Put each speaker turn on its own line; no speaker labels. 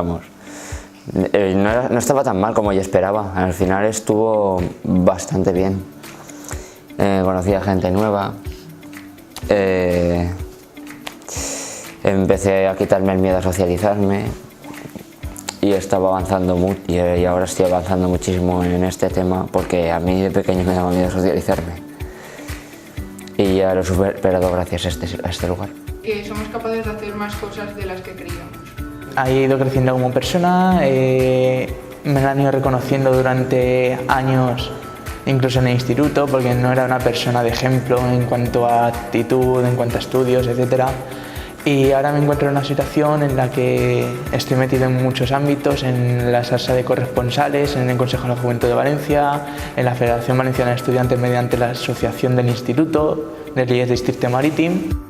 vamos. No estaba tan mal como yo esperaba, al final estuvo bastante bien. Conocí a gente nueva, empecé a quitarme el miedo a socializarme y estaba avanzando mucho, y ahora estoy avanzando muchísimo en este tema porque a mí de pequeño me daba miedo socializarme y ya lo he superado gracias a este lugar.
Que somos capaces de hacer más cosas de las que creíamos.
He ido creciendo como persona, me han ido reconociendo durante años, incluso en el instituto, porque no era una persona de ejemplo en cuanto a actitud, en cuanto a estudios, etc. Y ahora me encuentro en una situación en la que estoy metido en muchos ámbitos, en la salsa de corresponsales, en el Consejo de la Juventud de Valencia, en la Federación Valenciana de Estudiantes mediante la asociación del Instituto, del IES Districte Marítim.